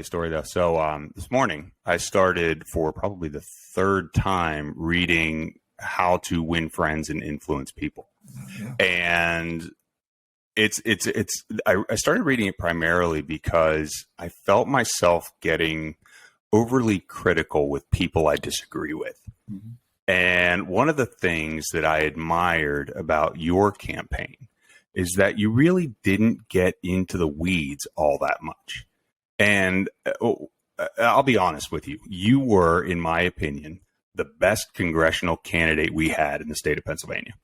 story though. So this morning I started for probably the third time reading How to Win Friends and Influence People. Yeah. And I started reading it primarily because I felt myself getting overly critical with people I disagree with. Mm-hmm. And one of the things that I admired about your campaign is that you really didn't get into the weeds all that much. And I'll be honest with you. You were, in my opinion, the best congressional candidate we had in the state of Pennsylvania.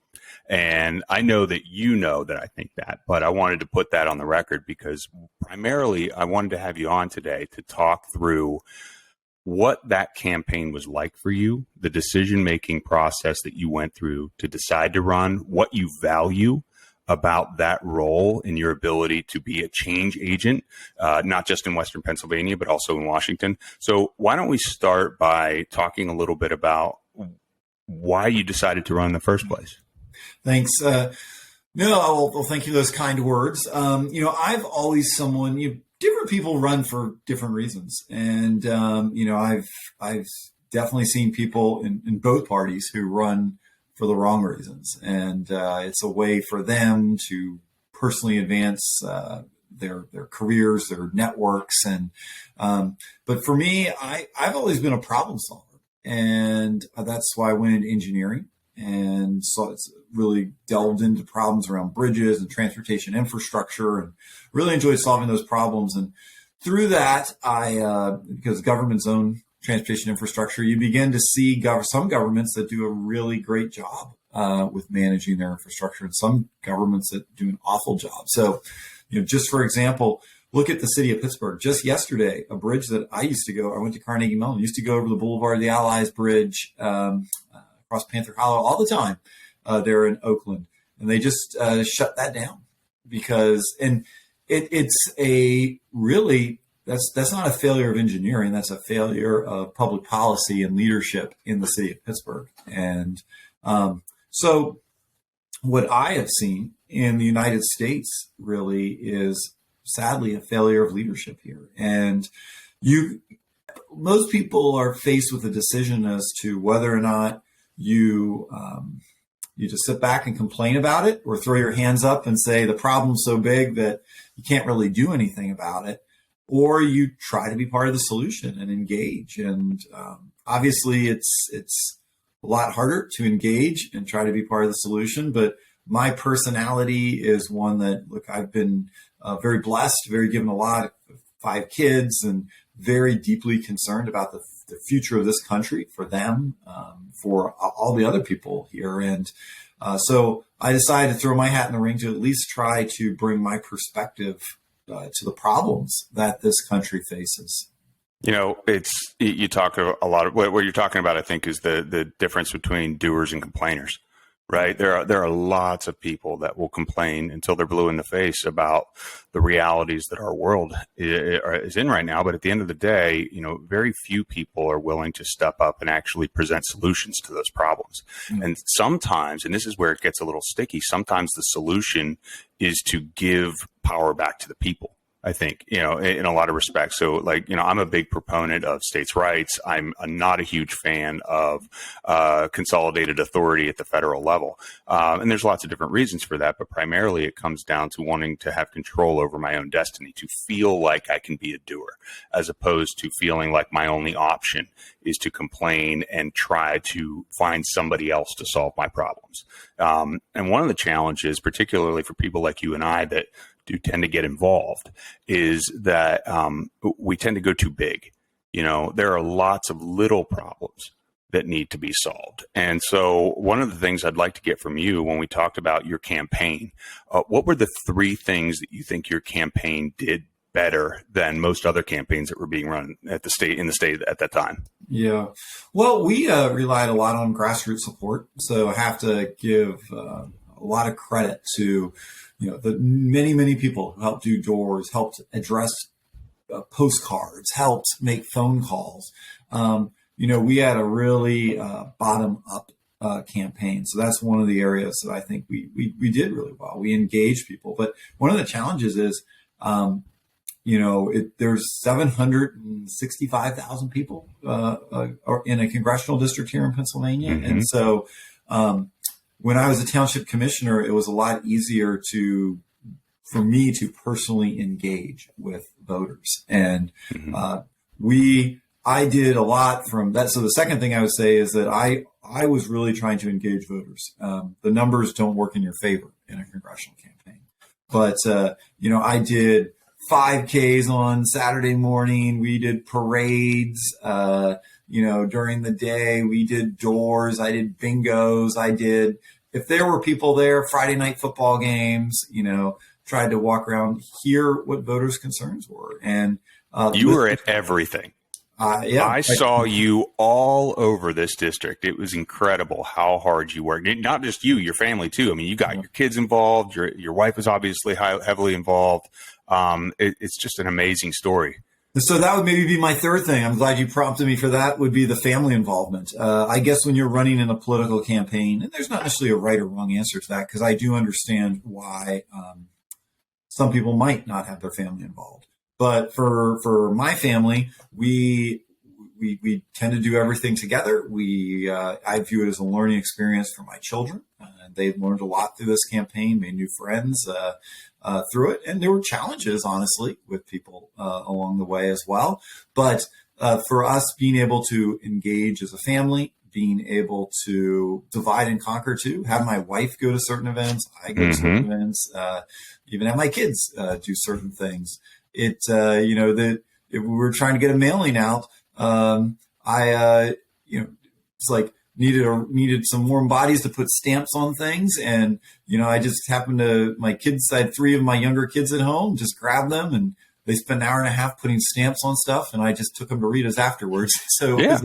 And I know that you know that I think that, but I wanted to put that on the record because primarily I wanted to have you on today to talk through what that campaign was like for you, the decision-making process that you went through to decide to run, what you value about that role in your ability to be a change agent, not just in Western Pennsylvania, but also in Washington. So why don't we start by talking a little bit about why you decided to run in the first place? Thanks. Well, thank you for those kind words. I've always different people run for different reasons. And, I've definitely seen people in both parties who run for the wrong reasons. And it's a way for them to personally advance their careers, their networks. And but for me, I've always been a problem solver. And that's why I went into engineering. And so it's really delved into problems around bridges and transportation infrastructure and really enjoyed solving those problems. And through that, because government's own transportation infrastructure, you begin to see some governments that do a really great job with managing their infrastructure and some governments that do an awful job. So, just for example, look at the city of Pittsburgh. Just yesterday, a bridge that I went to Carnegie Mellon, used to go over the Boulevard of the Allies Bridge, across Panther Hollow all the time there in Oakland. And they just shut that down because, that's not a failure of engineering. That's a failure of public policy and leadership in the city of Pittsburgh. And so what I have seen in the United States really is sadly a failure of leadership here. And most people are faced with a decision as to whether or not you just sit back and complain about it or throw your hands up and say the problem's so big that you can't really do anything about it, or you try to be part of the solution and engage. And obviously it's a lot harder to engage and try to be part of the solution. But my personality is one that, look, I've been very blessed, very given a lot, 5 kids, and very deeply concerned about the future of this country, for them, for all the other people here. And so I decided to throw my hat in the ring to at least try to bring my perspective to the problems that this country faces. You talk a lot of what you're talking about, I think, is the difference between doers and complainers. Right. There are lots of people that will complain until they're blue in the face about the realities that our world is in right now. But at the end of the day, very few people are willing to step up and actually present solutions to those problems. Mm-hmm. And sometimes, and this is where it gets a little sticky, sometimes the solution is to give power back to the people. I think, in a lot of respects. So I'm a big proponent of states' rights. I'm not a huge fan of consolidated authority at the federal level. And there's lots of different reasons for that, but primarily it comes down to wanting to have control over my own destiny, to feel like I can be a doer, as opposed to feeling like my only option is to complain and try to find somebody else to solve my problems. And one of the challenges, particularly for people like you and I that do tend to get involved, is that we tend to go too big. There are lots of little problems that need to be solved. And so one of the things I'd like to get from you when we talked about your campaign, what were the 3 things that you think your campaign did better than most other campaigns that were being run in the state at that time? Yeah. Well, we relied a lot on grassroots support. So I have to give a lot of credit to the many, many people who helped do doors, helped address postcards, helped make phone calls. We had a really bottom-up campaign. So that's one of the areas that I think we did really well. We engaged people. But one of the challenges is there's 765,000 people are in a congressional district here in Pennsylvania. Mm-hmm. And so when I was a township commissioner, it was a lot easier for me to personally engage with voters. And I did a lot from that. So the second thing I would say is that I was really trying to engage voters. The numbers don't work in your favor in a congressional campaign. But, I did 5Ks on Saturday morning. We did parades, during the day. We did doors. I did bingos. If there were people there, Friday night football games, tried to walk around, hear what voters' concerns were. And you were at everything. Yeah, I saw you all over this district. It was incredible how hard you worked. Not just you, your family too. I mean, you got your kids involved. Your wife was obviously heavily involved. It's just an amazing story. So that would maybe be my third thing. I'm glad you prompted me for that, would be the family involvement. I guess when you're running in a political campaign, and there's not necessarily a right or wrong answer to that, because I do understand why some people might not have their family involved. But for my family, we tend to do everything together. I view it as a learning experience for my children. They learned a lot through this campaign, made new friends through it. And there were challenges, honestly, with people along the way as well. But for us, being able to engage as a family, being able to divide and conquer too, have my wife go to certain events, I go to certain events, even have my kids do certain things. If we were trying to get a mailing out, it's like needed some warm bodies to put stamps on things. And, I just happened to, I had 3 of my younger kids at home, just grabbed them, and they spent an hour and a half putting stamps on stuff. And I just took them to Rita's afterwards. So it was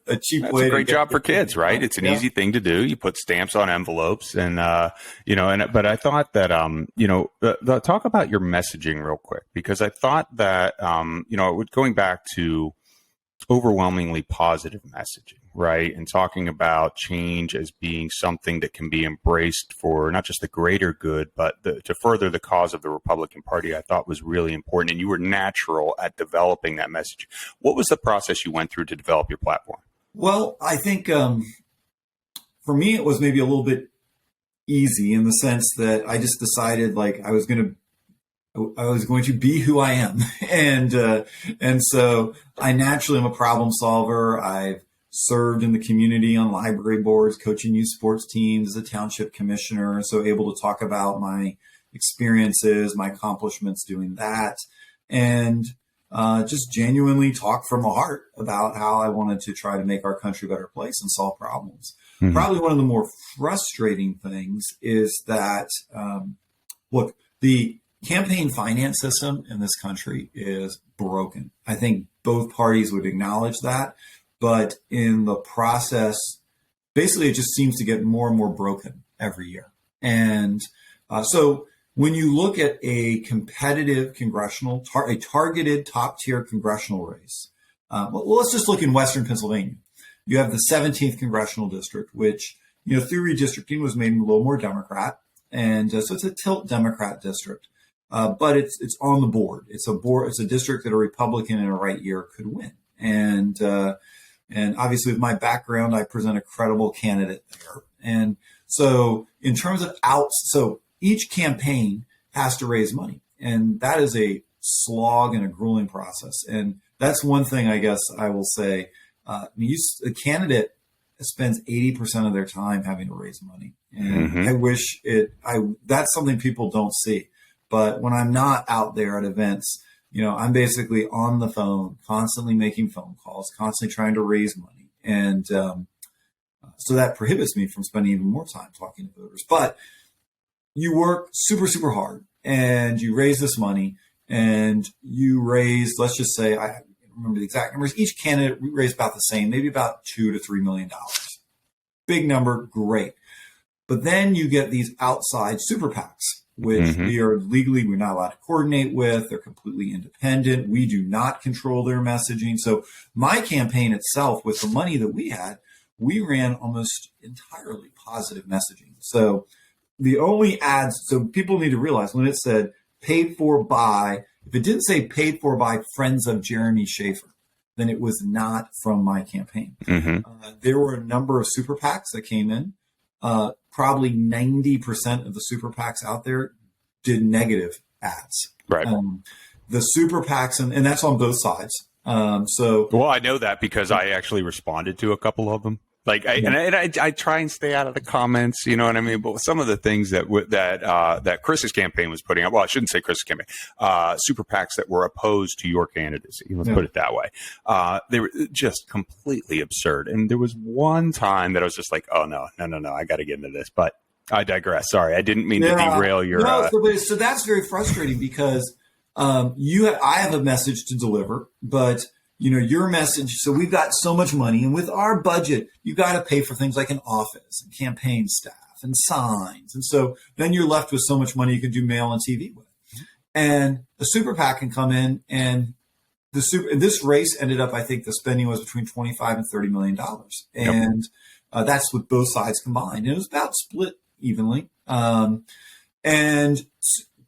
a cheap way. That's a great job for kids, right? It's an easy thing to do. You put stamps on envelopes but I thought that, talk about your messaging real quick, because I thought that, going back to overwhelmingly positive messaging, right? And talking about change as being something that can be embraced for not just the greater good, but to further the cause of the Republican Party, I thought was really important. And you were natural at developing that message. What was the process you went through to develop your platform? Well, I think for me, it was maybe a little bit easy in the sense that I just decided I was going to be who I am. And so I naturally am a problem solver. I've served in the community on library boards, coaching youth sports teams as a township commissioner. So able to talk about my experiences, my accomplishments doing that, and just genuinely talk from the heart about how I wanted to try to make our country a better place and solve problems. Mm-hmm. Probably one of the more frustrating things is that, the campaign finance system in this country is broken. I think both parties would acknowledge that, but in the process, basically it just seems to get more and more broken every year. And so when you look at a competitive congressional, a targeted top tier congressional race, let's just look in Western Pennsylvania. You have the 17th congressional district, which, through redistricting was made a little more Democrat. And so it's a tilt Democrat district. But it's on the board. It's a district that a Republican in a right year could win. And obviously with my background, I present a credible candidate there. And so in terms of so each campaign has to raise money, and that is a slog and a grueling process. And that's one thing I guess I will say, the candidate spends 80% of their time having to raise money. And I wish that's something people don't see. But when I'm not out there at events, I'm basically on the phone, constantly making phone calls, constantly trying to raise money. And so that prohibits me from spending even more time talking to voters. But you work super, super hard, and you raise this money, and you raise, let's just say, I don't remember the exact numbers. Each candidate raised about the same, maybe about $2 to $3 million. Big number, great. But then you get these outside super PACs, which we're not allowed to coordinate with. They're completely independent. We do not control their messaging. So my campaign itself, with the money that we had, we ran almost entirely positive messaging. So the only ads, so people need to realize when it said paid for by, if it didn't say paid for by friends of Jeremy Shaffer, then it was not from my campaign. There were a number of super PACs that came in. Probably 90% of the super PACs out there did negative ads. Right. The super PACs, and that's on both sides. Well, I know that because I actually responded to a couple of them. Like, I try and stay out of the comments, you know what I mean? But some of the things that Chris's campaign was putting out, well, I shouldn't say Chris's campaign, super PACs that were opposed to your candidacy, let's put it that way. They were just completely absurd. And there was one time that I was just like, oh, no, I got to get into this. But I digress. Sorry, I didn't mean to derail your... So that's very frustrating because I have a message to deliver, but... your message. So we've got so much money, and with our budget, you got to pay for things like an office and campaign staff and signs. And so then you're left with so much money you can do mail and TV with. And a super PAC can come in, and this race ended up, I think the spending was between $25 and $30 million. And that's with both sides combined. And it was about split evenly. And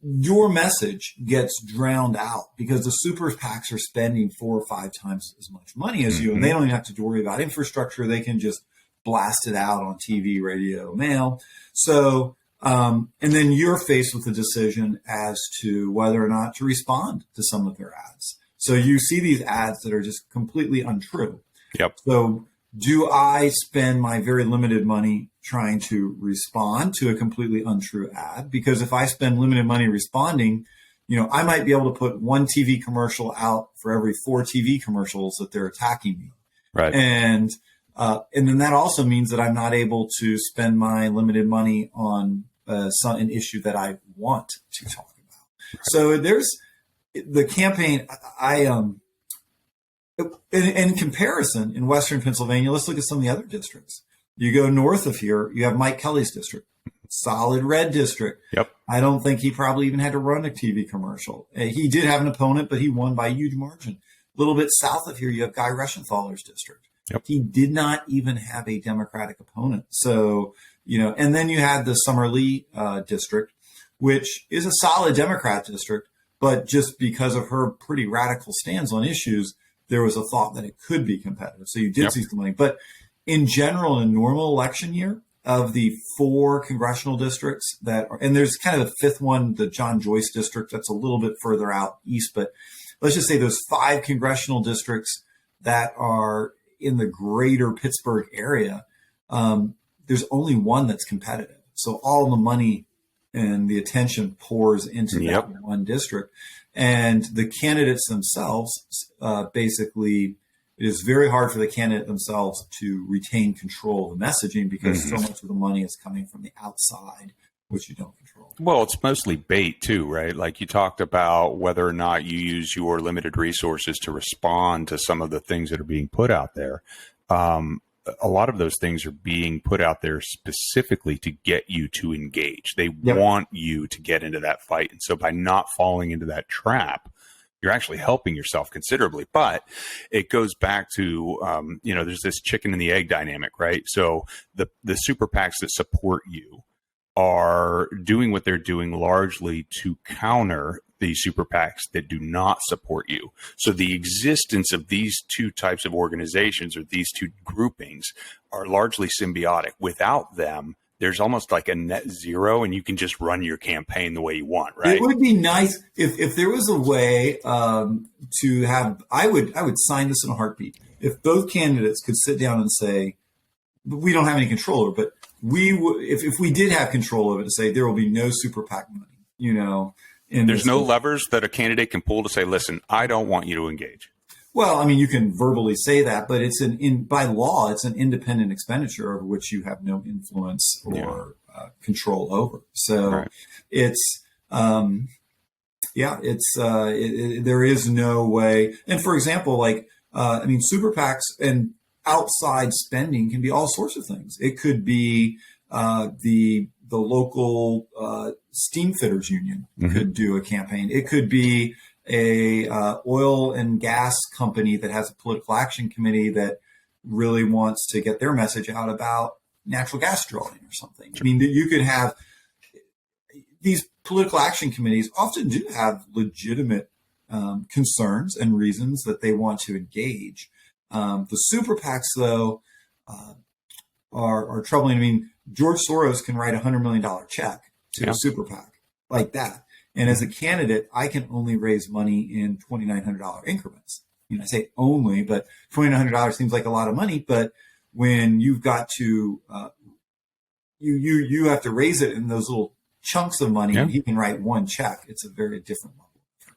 your message gets drowned out because the super PACs are spending 4 or 5 times as much money as you, and they don't even have to worry about infrastructure. They can just blast it out on TV, radio, mail. So, and then you're faced with a decision as to whether or not to respond to some of their ads. So you see these ads that are just completely untrue. Yep. So do I spend my very limited money trying to respond to a completely untrue ad? Because if I spend limited money responding, I might be able to put one TV commercial out for every 4 TV commercials that they're attacking me. Right. And then that also means that I'm not able to spend my limited money on an issue that I want to talk about. Right. So there's the campaign. In comparison, in Western Pennsylvania, let's look at some of the other districts. You go north of here, you have Mike Kelly's district, solid red district. Yep. I don't think he probably even had to run a TV commercial. He did have an opponent, but he won by a huge margin. A little bit south of here, you have Guy Reschenthaler's district. Yep. He did not even have a Democratic opponent. So, and then you had the Summerlee district, which is a solid Democrat district, but just because of her pretty radical stance on issues, there was a thought that it could be competitive. So you did see some money. But in general, in a normal election year, of the 4 congressional districts and there's kind of the 5th one, the John Joyce district, that's a little bit further out east. But let's just say those 5 congressional districts that are in the greater Pittsburgh area, there's only one that's competitive. So all the money and the attention pours into that one district. And the candidates themselves, basically, it is very hard for the candidate themselves to retain control of the messaging because so much of the money is coming from the outside, which you don't control. Well, it's mostly bait too, right? Like you talked about whether or not you use your limited resources to respond to some of the things that are being put out there. A lot of those things are being put out there specifically to get you to engage. They want you to get into that fight. And so by not falling into that trap, you're actually helping yourself considerably. But it goes back to, there's this chicken and the egg dynamic, right? So the super PACs that support you are doing what they're doing largely to counter the super PACs that do not support you. So the existence of these 2 types of organizations or these 2 groupings are largely symbiotic. Without them, there's almost like a net zero and you can just run your campaign the way you want, right? It would be nice if there was a way to have, I would sign this in a heartbeat. If both candidates could sit down and say, we don't have any control over, but if we did have control of it, to say there will be no super PAC money, there's no levers that a candidate can pull to say, listen, I don't want you to engage. Well, I mean, you can verbally say that, but it's by law, it's an independent expenditure over which you have no influence or control over. So it's, there is no way. And for example, super PACs and outside spending can be all sorts of things. It could be the local steam fitters union could do a campaign. It could be a oil and gas company that has a political action committee that really wants to get their message out about natural gas drilling or something. I mean, you could have these political action committees often do have legitimate concerns and reasons that they want to engage. The super PACs, though, are troubling. I mean, George Soros can write $100 million check to a super PAC like that. And as a candidate, I can only raise money in $2,900 increments. I say only, but $2,900 seems like a lot of money. But when you've got to, you have to raise it in those little chunks of money, and he can write one check. It's a very different level.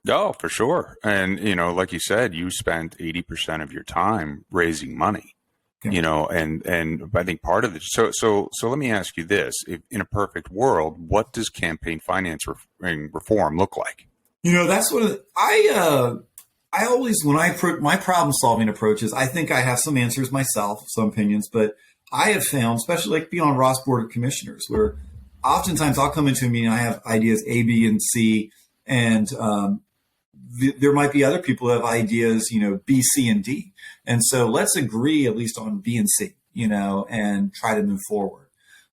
Oh, for sure. And, like you said, you spent 80% of your time raising money, and I think part of it. So let me ask you this. If, in a perfect world, what does campaign finance reform look like? That's what I always, when I approach my problem solving approaches, I think I have some answers myself, some opinions, but I have found, especially like being on Ross Board of Commissioners, where oftentimes I'll come into a meeting, I have ideas A, B, and C, and there might be other people who have ideas, B, C, and D. And so let's agree at least on B and C, and try to move forward.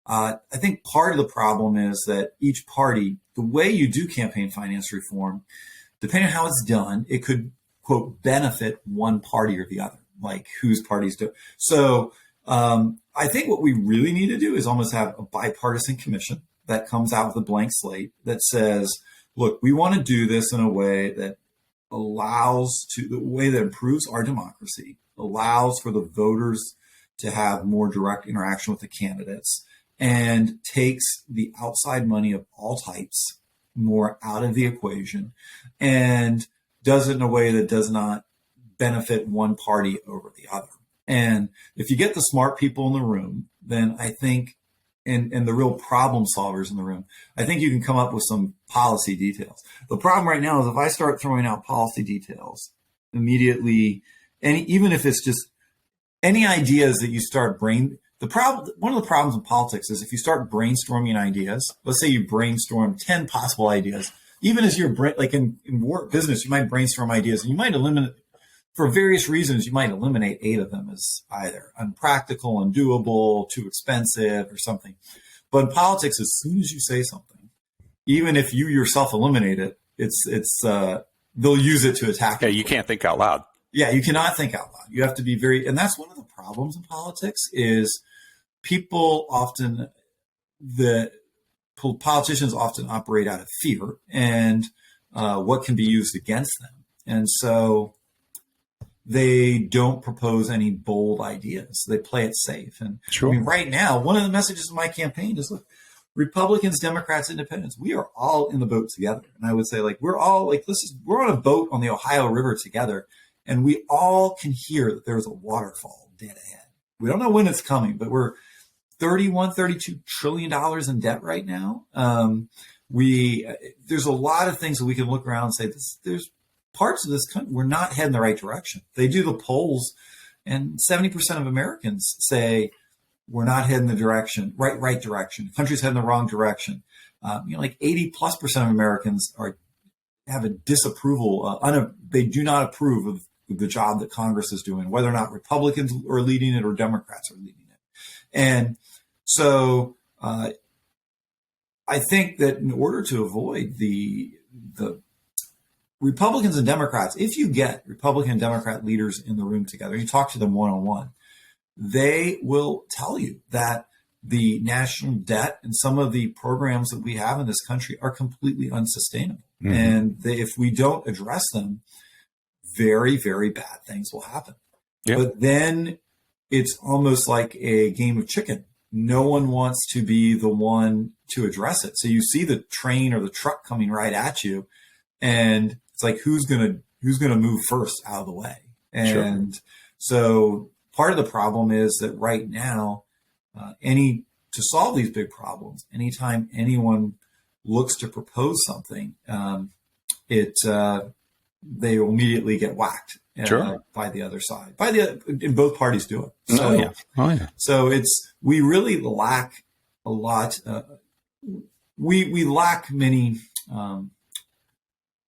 I think part of the problem is that each party, the way you do campaign finance reform, depending on how it's done, it could, quote, benefit one party or the other, like whose parties do. So I think what we really need to do is almost have a bipartisan commission that comes out with a blank slate that says, look, we want to do this in a way that the way that improves our democracy, allows for the voters to have more direct interaction with the candidates, and takes the outside money of all types more out of the equation, and does it in a way that does not benefit one party over the other. And if you get the smart people in the room, then I think, and the real problem solvers in the room, I think you can come up with some policy details. The problem right now is if I start throwing out policy details immediately, and even if it's just any ideas that you start one of the problems in politics is if you start brainstorming ideas, let's say you brainstorm 10 possible ideas, even as you're like in work business, you might brainstorm ideas and you might eliminate, for various reasons, you might eliminate 8 of them as either unpractical, undoable, too expensive, or something. But in politics, as soon as you say something, even if you yourself eliminate it, they'll use it to attack. Yeah, you can't think out loud. Yeah, you cannot think out loud. You have to be and that's one of the problems in politics is politicians often operate out of fear and what can be used against them. And so they don't propose any bold ideas. They play it safe. And sure. I mean, right now, one of the messages of my campaign is, look, Republicans, Democrats, Independents, we are all in the boat together. And I would say, like, we're on a boat on the Ohio River together, and we all can hear that there's a waterfall dead ahead. We don't know when it's coming, but we're $32 trillion in debt right now. There's a lot of things that we can look around and say, there's parts of this country, we're not heading the right direction. They do the polls, and 70% of Americans say we're not heading the right direction. The country's heading the wrong direction. Like 80+% of Americans have a disapproval. They do not approve of the job that Congress is doing, whether or not Republicans are leading it or Democrats are leading it. And so I think that in order to avoid the Republicans and Democrats, if you get Republican and Democrat leaders in the room together, you talk to them one-on-one, they will tell you that the national debt and some of the programs that we have in this country are completely unsustainable. Mm-hmm. And if we don't address them, very, very bad things will happen. Yep. But then it's almost like a game of chicken. No one wants to be the one to address it. So you see the train or the truck coming right at you, and it's like, who's gonna move first out of the way? And sure. So part of the problem is that right now, to solve these big problems, anytime anyone looks to propose something, they will immediately get whacked by the other side. And both parties do it. So, So we really lack a lot. We lack many.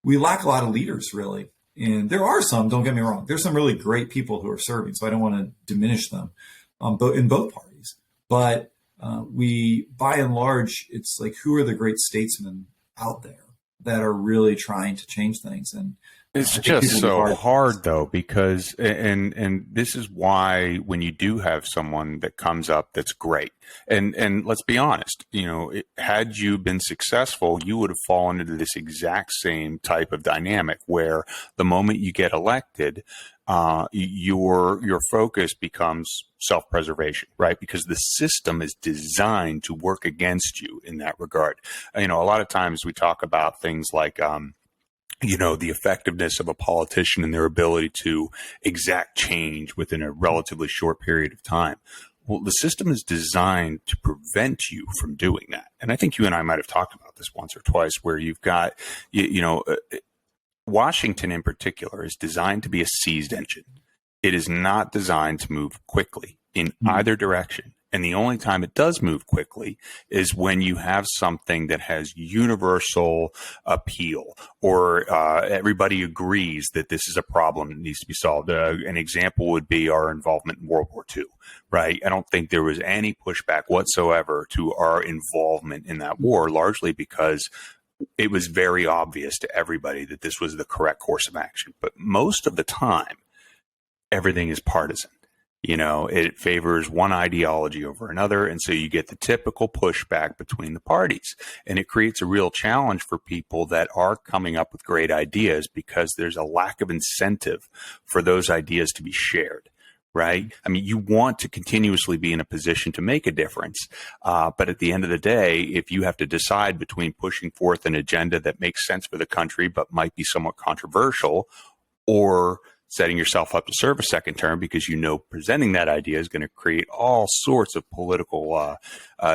We lack a lot of leaders, really. And there are some. Don't get me wrong. There's some really great people who are serving. So I don't want to diminish them, in both parties. But by and large, it's like, who are the great statesmen out there? that are really trying to change things. And it's just so hard though, because, and this is why when you do have someone that comes up that's great, and let's be honest, had you been successful, you would have fallen into this exact same type of dynamic where the moment you get elected, your focus becomes self-preservation, right? Because the system is designed to work against you in that regard. A lot of times we talk about things like, the effectiveness of a politician and their ability to exact change within a relatively short period of time. Well, the system is designed to prevent you from doing that. And I think you and I might have talked about this once or twice, where you've got, Washington in particular is designed to be a seized engine. It is not designed to move quickly in either direction. And the only time it does move quickly is when you have something that has universal appeal, or everybody agrees that this is a problem that needs to be solved. An example would be our involvement in World War II, right? I don't think there was any pushback whatsoever to our involvement in that war, largely because it was very obvious to everybody that this was the correct course of action. But most of the time, everything is partisan. It favors one ideology over another. And so you get the typical pushback between the parties. And it creates a real challenge for people that are coming up with great ideas, because there's a lack of incentive for those ideas to be shared, right? I mean, you want to continuously be in a position to make a difference. But at the end of the day, if you have to decide between pushing forth an agenda that makes sense for the country, but might be somewhat controversial, or setting yourself up to serve a second term because presenting that idea is going to create all sorts of political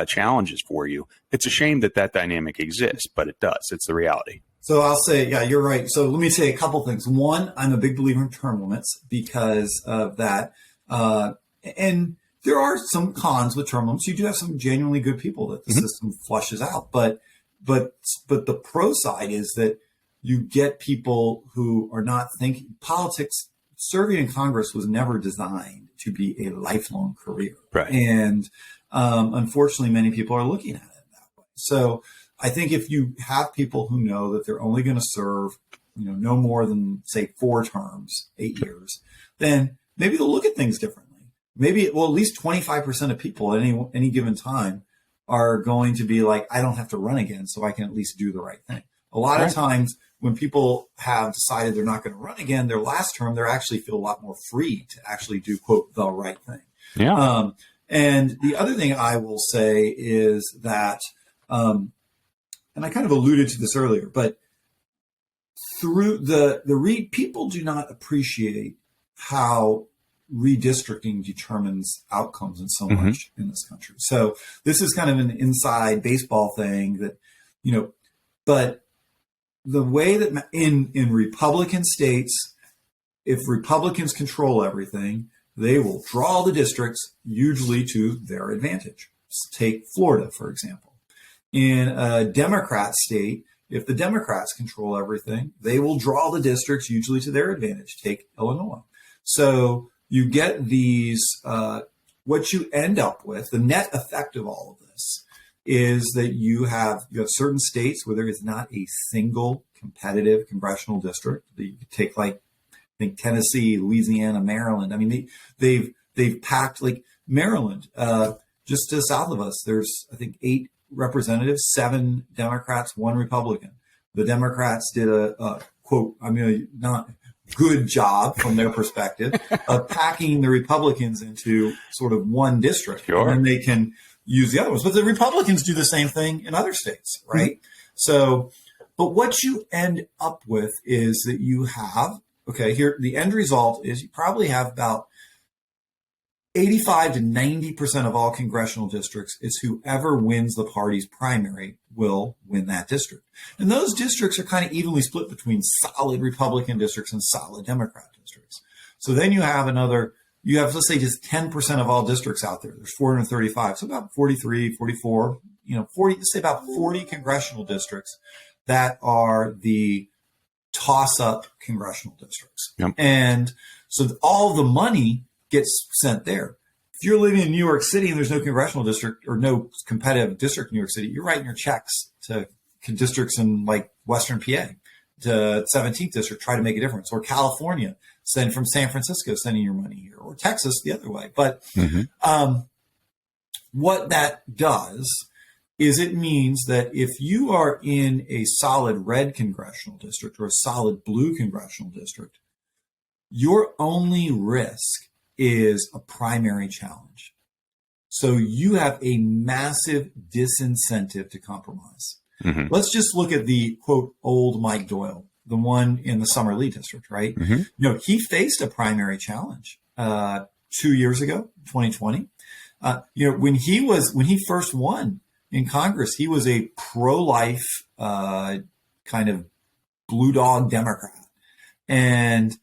challenges for you. It's a shame that dynamic exists, but it does. It's the reality. So I'll say, yeah, you're right. So let me say a couple things. One, I'm a big believer in term limits because of that. And there are some cons with term limits. You do have some genuinely good people that the system flushes out. But the pro side is that you get people who are not thinking politics. Serving in Congress was never designed to be a lifelong career. Right. And unfortunately, many people are looking at it that way. So I think if you have people who know that they're only going to serve, no more than, say, 4 terms, 8 years, then maybe they'll look at things differently. Maybe, at least 25% of people at any given time are going to be like, I don't have to run again, so I can at least do the right thing. A lot of times when people have decided they're not going to run again, their last term, they actually feel a lot more free to actually do, quote, the right thing. Yeah. And the other thing I will say is that, and I kind of alluded to this earlier, but through people do not appreciate how redistricting determines outcomes in so much in this country. So this is kind of an inside baseball thing that, but the way that in Republican states, if Republicans control everything, they will draw the districts usually to their advantage. Take Florida, for example. In a Democrat state, if the Democrats control everything, they will draw the districts usually to their advantage. Take Illinois. So you get these, what you end up with, the net effect of all of this is that you have certain states where there is not a single competitive congressional district. You could take Tennessee, Louisiana, Maryland. I mean, they've packed Maryland, just to the south of us. There's, I think, 8 representatives, 7 Democrats, 1 Republican. The Democrats did a quote, not good job from their perspective of packing the Republicans into sort of one district. Sure. And then they can use the other ones. But the Republicans do the same thing in other states, right? So, but what you end up with is that you have, here, the end result is you probably have about 85 to 90% of all congressional districts. It's whoever wins the party's primary will win that district. And those districts are kind of evenly split between solid Republican districts and solid Democrat districts. So then you have let's say just 10% of all districts out there. There's 435. So about 43, 44, 40, let's say about 40 congressional districts that are the toss-up congressional districts. Yep. And so all the money gets sent there. If you're living in New York City and there's no congressional district or no competitive district in New York City, you're writing your checks to districts in like Western PA to 17th district try to make a difference, or California send from San Francisco sending your money here, or Texas the other way. But what that does is it means that if you are in a solid red congressional district or a solid blue congressional district, your only risk is a primary challenge. So you have a massive disincentive to compromise. Let's just look at the, quote, old Mike Doyle, the one in the Summerlee district, right? He faced a primary challenge 2 years ago, 2020. When he first won in Congress, he was a pro-life kind of blue dog Democrat. And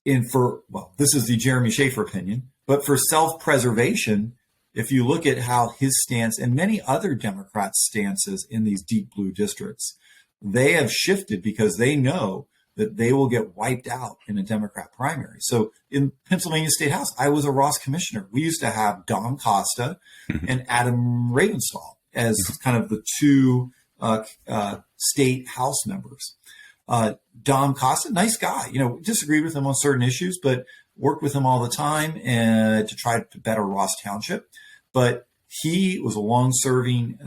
this is the Jeremy Shaffer opinion, but for self-preservation, if you look at how his stance and many other Democrats' stances in these deep blue districts, they have shifted because they know that they will get wiped out in a Democrat primary. So in Pennsylvania State House, I was a Ross commissioner. We used to have Dom Costa and Adam Ravenstahl as kind of the two state House members. Dom Costa, nice guy, disagreed with him on certain issues, but worked with him all the time to try to better Ross Township. But he was a long-serving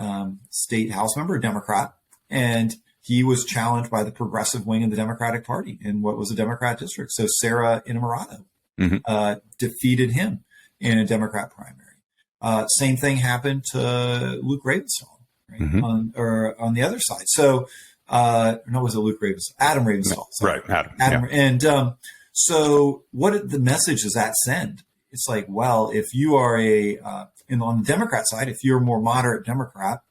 state House member, a Democrat, and he was challenged by the progressive wing of the Democratic Party in what was a Democrat district. So Sarah Innamorato defeated him in a Democrat primary. Same thing happened to Luke Ravenstahl, right? On the other side. So was it Luke Ravenstahl? Adam Ravenstahl. Right, Adam. Yeah. And so what the message does that send? It's like, well, if you are on the Democrat side, if you're a more moderate Democrat,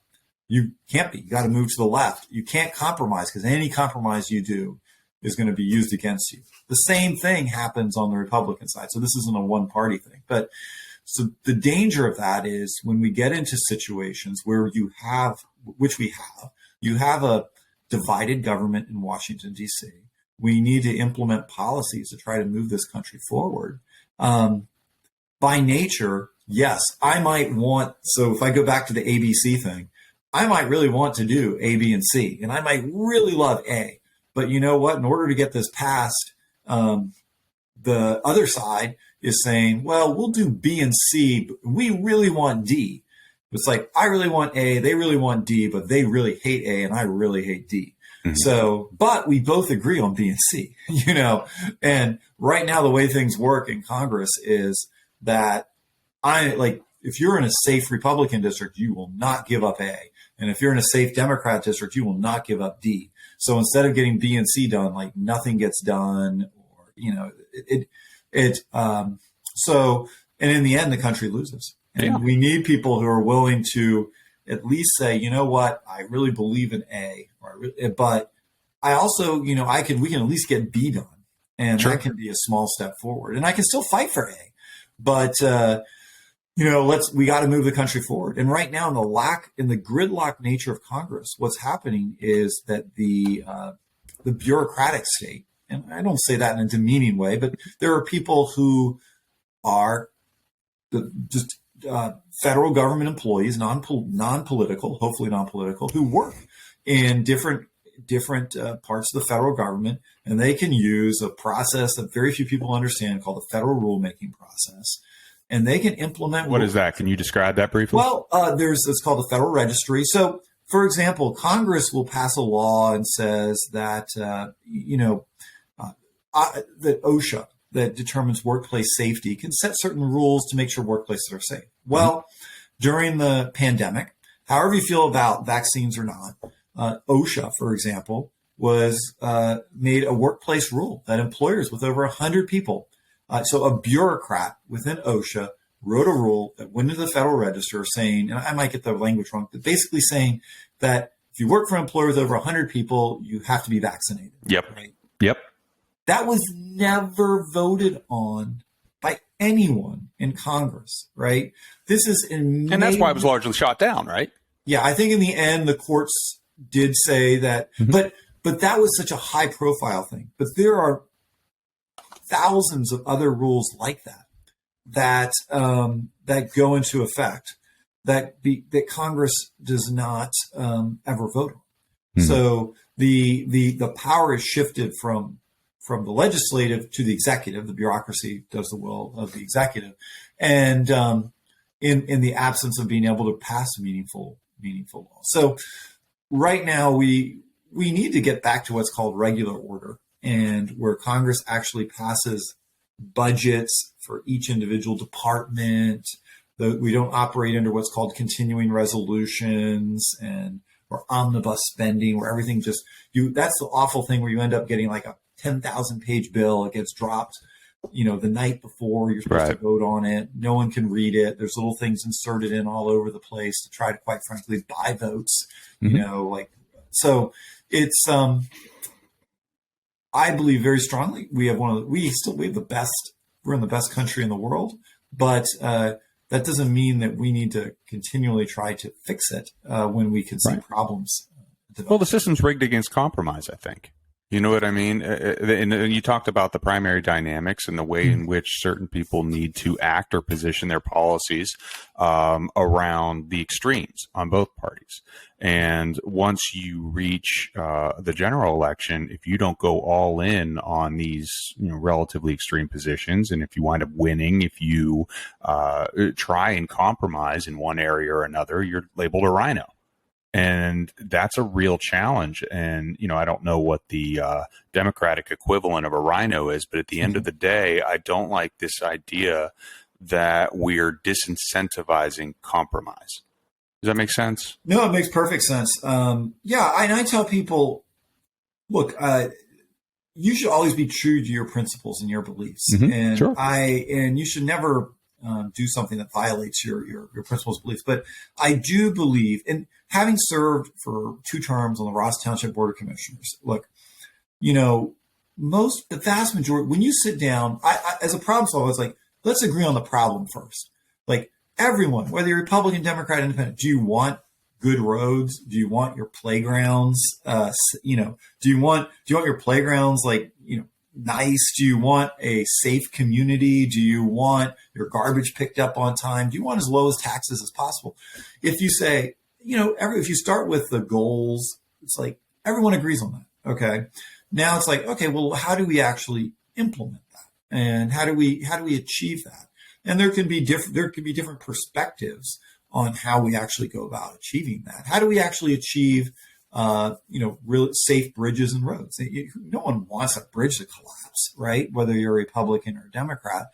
you can't be. You got to move to the left. You can't compromise because any compromise you do is going to be used against you. The same thing happens on the Republican side. So this isn't a one-party thing. But so the danger of that is when we get into situations where you have a divided government in Washington, D.C. We need to implement policies to try to move this country forward. By nature, yes, I might want, so if I go back to the ABC thing, I might really want to do A, B, and C, and I might really love A. But you know what? In order to get this passed, the other side is saying, well, we'll do B and C, but we really want D. It's like, I really want A, they really want D, but they really hate A, and I really hate D. So, but we both agree on B and C, and right now the way things work in Congress is that if you're in a safe Republican district, you will not give up A. And if you're in a safe Democrat district, you will not give up D. So instead of getting B and C done, like nothing gets done, or, so, and in the end, the country loses. And we need people who are willing to at least say, you know what, I really believe in A, but I also, we can at least get B done, and that can be a small step forward. And I can still fight for A, but we got to move the country forward. And right now, in the gridlock nature of Congress, what's happening is that the bureaucratic state, and I don't say that in a demeaning way, but there are people who are just federal government employees, non-political, hopefully non-political, who work in different parts of the federal government, and they can use a process that very few people understand called the federal rulemaking process, and they can implement. What is that? Can you describe that briefly? Well, it's called the Federal Registry. So, for example, Congress will pass a law and says that that OSHA, that determines workplace safety, can set certain rules to make sure workplaces are safe. Well, during the pandemic, however you feel about vaccines or not, OSHA, for example, was made a workplace rule that employers with over 100 people, so a bureaucrat within OSHA wrote a rule that went into the Federal Register saying, and I might get the language wrong, but basically saying that if you work for an employer with over 100 people, you have to be vaccinated. Yep. Right? Yep. That was never voted on by anyone in Congress, right? This is and that's why it was largely shot down, right? Yeah, I think in the end the courts did say that, but that was such a high profile thing. But there are thousands of other rules like that go into effect that Congress does not ever vote on. So the power is shifted from the legislative to the executive. The bureaucracy does the will of the executive, and in the absence of being able to pass meaningful law. So right now we need to get back to what's called regular order, and where Congress actually passes budgets for each individual department. We don't operate under what's called continuing resolutions or omnibus spending, where everything that's the awful thing where you end up getting like a 10,000 page bill. It gets dropped, the night before you're supposed to vote on it. No one can read it. There's little things inserted in all over the place to try to, quite frankly, buy votes, so it's, I believe very strongly we have the best, we're in the best country in the world, but, that doesn't mean that we need to continually try to fix it when we can see problems develop. Well, the system's rigged against compromise, I think. You know what I mean? And you talked about the primary dynamics and the way in which certain people need to act or position their policies around the extremes on both parties. And once you reach the general election, if you don't go all in on these relatively extreme positions, and if you wind up winning, if you try and compromise in one area or another, you're labeled a rhino. And that's a real challenge. And, I don't know what the Democratic equivalent of a rhino is, but at the end of the day, I don't like this idea that we're disincentivizing compromise. Does that make sense? No, it makes perfect sense. And I tell people, look, you should always be true to your principles and your beliefs. And and you should never do something that violates your principles, beliefs. But I do believe, and having served for 2 terms on the Ross Township Board of Commissioners, look, the vast majority, when you sit down, I as a problem solver, it's like, let's agree on the problem first. Like everyone, whether you're Republican, Democrat, Independent, do you want good roads? Do you want your playgrounds? Do you want your playgrounds nice? Do you want a safe community? Do you want your garbage picked up on time? Do you want as low as taxes as possible? If you say, if you start with the goals, it's like everyone agrees on that. Okay. Now it's like, okay, well, how do we actually implement that? And how do we achieve that? And there can be different perspectives on how we actually go about achieving that. How do we actually achieve real safe bridges and roads? No one wants a bridge to collapse, right? Whether you're a Republican or a Democrat,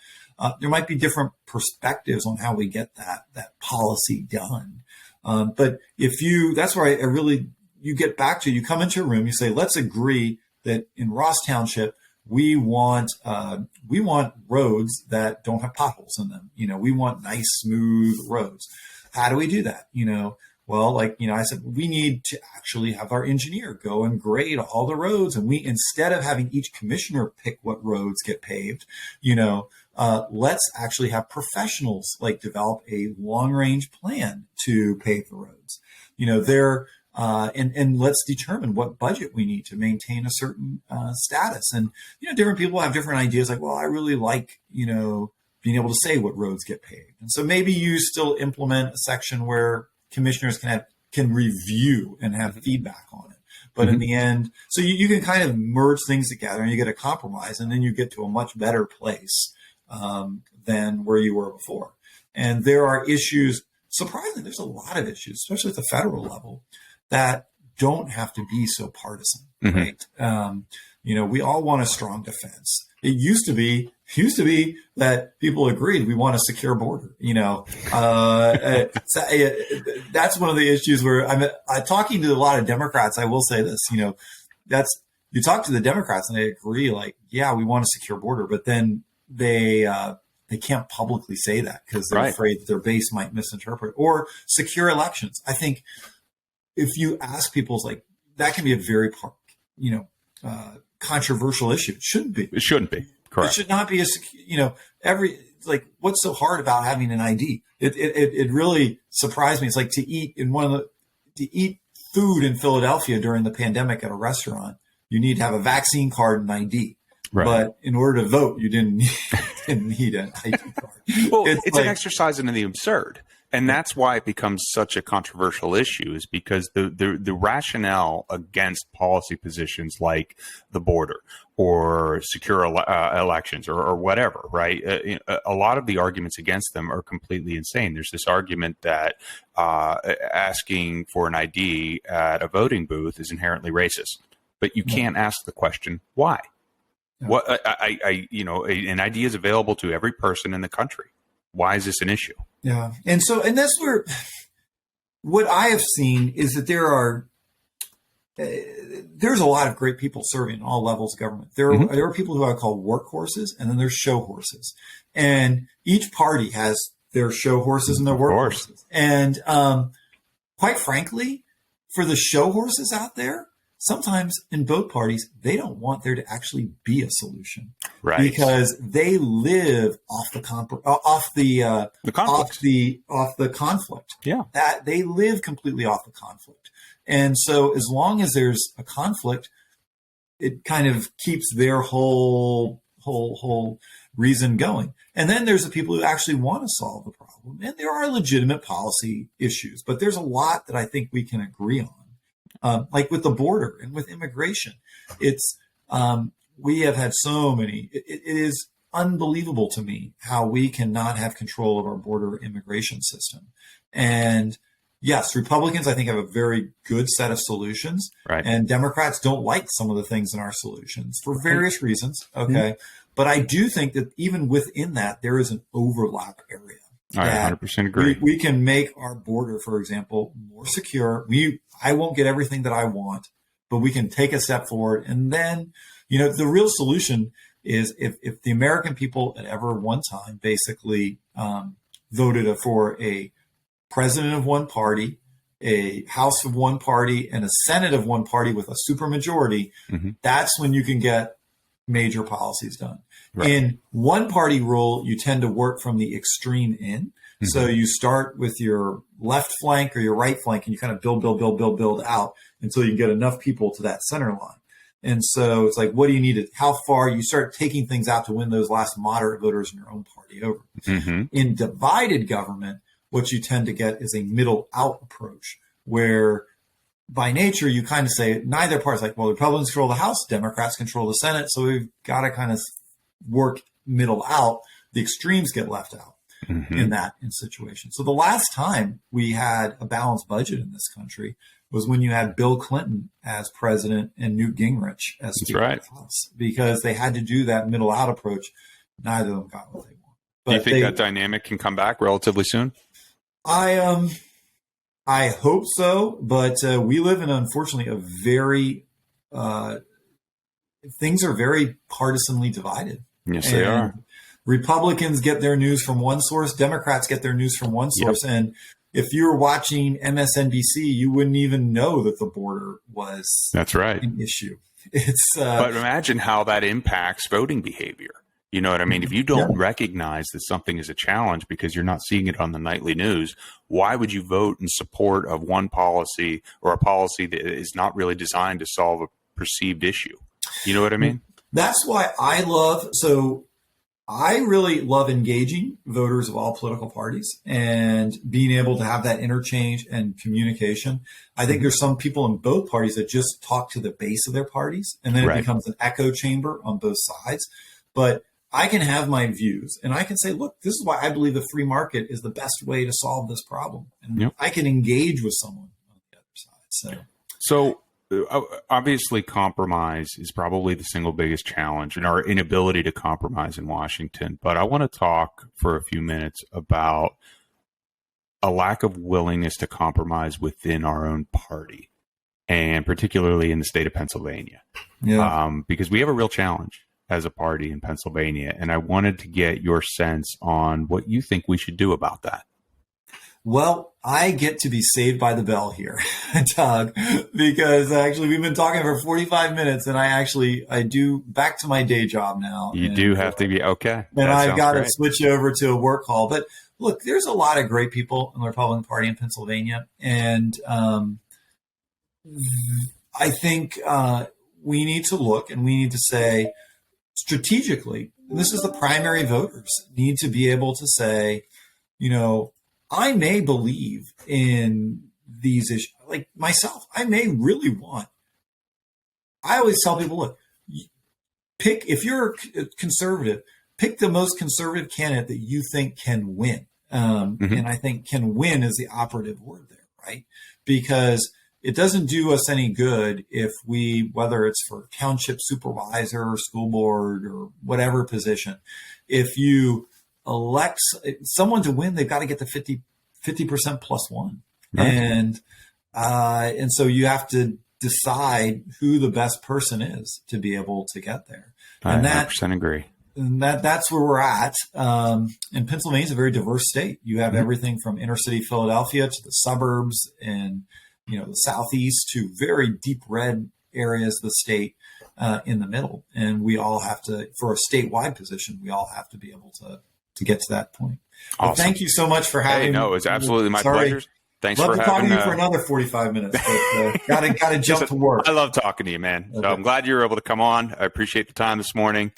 there might be different perspectives on how we get that policy done. But that's where you get back to, you come into a room, you say, let's agree that in Ross Township, we want roads that don't have potholes in them. We want nice, smooth roads. How do we do that? Well, I said, we need to actually have our engineer go and grade all the roads. And instead of having each commissioner pick what roads get paved, let's actually have professionals develop a long range plan to pave the roads. And let's determine what budget we need to maintain a certain status. And, different people have different ideas. Like, well, I really like, being able to say what roads get paved. And so maybe you still implement a section where commissioners can review and have feedback on it. But in the end, so you can kind of merge things together and you get a compromise, and then you get to a much better place than where you were before. And there are issues, surprisingly, there's a lot of issues, especially at the federal level, that don't have to be so partisan, right? We all want a strong defense. It used to be that people agreed we want a secure border. That's one of the issues where I'm talking to a lot of Democrats. I will say this, you talk to the Democrats and they agree, we want a secure border, but then they can't publicly say that because they're afraid that their base might misinterpret. Or secure elections. I think if you ask people, it's like that can be a very controversial issue. It shouldn't be. It shouldn't be. Correct. It should not be what's so hard about having an ID? It really surprised me. It's like to eat food in Philadelphia during the pandemic at a restaurant. You need to have a vaccine card and ID. Right. But in order to vote, you didn't need an ID card. Well, it's like an exercise in the absurd. And that's why it becomes such a controversial issue, is because the rationale against policy positions like the border or secure elections or whatever, right? A lot of the arguments against them are completely insane. There's this argument that asking for an ID at a voting booth is inherently racist, but you can't ask the question why. What an ID is available to every person in the country. Why is this an issue? Yeah. And that's where what I have seen is that there's a lot of great people serving in all levels of government. There are people who I call workhorses, and then there's show horses. And each party has their show horses and their workhorses. And quite frankly, for the show horses out there, sometimes in both parties, they don't want there to actually be a solution, right? Because they live off the conflict. Yeah, that they live completely off the conflict, and so as long as there's a conflict, it kind of keeps their whole reason going. And then there's the people who actually want to solve the problem, and there are legitimate policy issues, but there's a lot that I think we can agree on. Like with the border and with immigration, we have had so many. It is unbelievable to me how we cannot have control of our border immigration system. And yes, Republicans, I think, have a very good set of solutions, right? And Democrats don't like some of the things in our solutions for various reasons. Okay, mm-hmm. But I do think that even within that, there is an overlap area. I 100% agree. We can make our border, for example, more secure. I won't get everything that I want, but we can take a step forward. And then, the real solution is if the American people at ever one time basically voted for a president of one party, a House of one party, and a Senate of one party with a supermajority, mm-hmm. that's when you can get major policies done. Right. In one party rule, you tend to work from the extreme in. Mm-hmm. So you start with your left flank or your right flank, and you kind of build out until you can get enough people to that center line. And so it's like, what do you need? How far you start taking things out to win those last moderate voters in your own party over. Mm-hmm. In divided government, what you tend to get is a middle out approach where by nature, you kind of say neither party's like, well, Republicans control the House, Democrats control the Senate. So we've got to kind of work middle out. The extremes get left out mm-hmm. in situation. So the last time we had a balanced budget in this country was when you had Bill Clinton as president and Newt Gingrich as Speaker of the House, because they had to do that middle out approach. Neither of them got what they want. But do you think that dynamic can come back relatively soon? I hope so, but we live in, unfortunately, a very things are very partisanly divided. Yes, they are. Republicans get their news from one source. Democrats get their news from one source. Yep. And if you were watching MSNBC, you wouldn't even know that the border was an issue. But imagine how that impacts voting behavior. You know what I mean? If you don't recognize that something is a challenge because you're not seeing it on the nightly news, why would you vote in support of one policy or a policy that is not really designed to solve a perceived issue? You know what I mean? That's why I really love engaging voters of all political parties and being able to have that interchange and communication. I think there's some people in both parties that just talk to the base of their parties, and then it becomes an echo chamber on both sides. But I can have my views and I can say, look, this is why I believe the free market is the best way to solve this problem. And I can engage with someone on the other side. So obviously compromise is probably the single biggest challenge in our inability to compromise in Washington. But I want to talk for a few minutes about a lack of willingness to compromise within our own party, and particularly in the state of Pennsylvania, because we have a real challenge as a party in Pennsylvania. And I wanted to get your sense on what you think we should do about that. Well, I get to be saved by the bell here, Doug, because actually we've been talking for 45 minutes and I do back to my day job now. You do have to be okay. And I've got to switch over to a work call. But look, there's a lot of great people in the Republican Party in Pennsylvania. And I think we need to look and we need to say, strategically, and this is the primary voters, need to be able to say, I may believe in these issues. Like myself, I may really want. I always tell people, look, if you're a conservative, pick the most conservative candidate that you think can win. And I think can win is the operative word there, right? Because it doesn't do us any good if whether it's for township supervisor or school board or whatever position, if you elect someone to win, they've got to get to 50% plus one. Right. And so you have to decide who the best person is to be able to get there. I 100% agree. And that's where we're at. And Pennsylvania is a very diverse state. You have everything from inner city Philadelphia to the suburbs and, the southeast to very deep red areas of the state in the middle. And we all have to, for a statewide position, we all have to be able to get to that point. Awesome. Well, thank you so much for having me. No, it's absolutely my pleasure. Thanks for having me. Love to talk to you for another 45 minutes, but gotta jump to work. I love talking to you, man. So I'm glad you were able to come on. I appreciate the time this morning.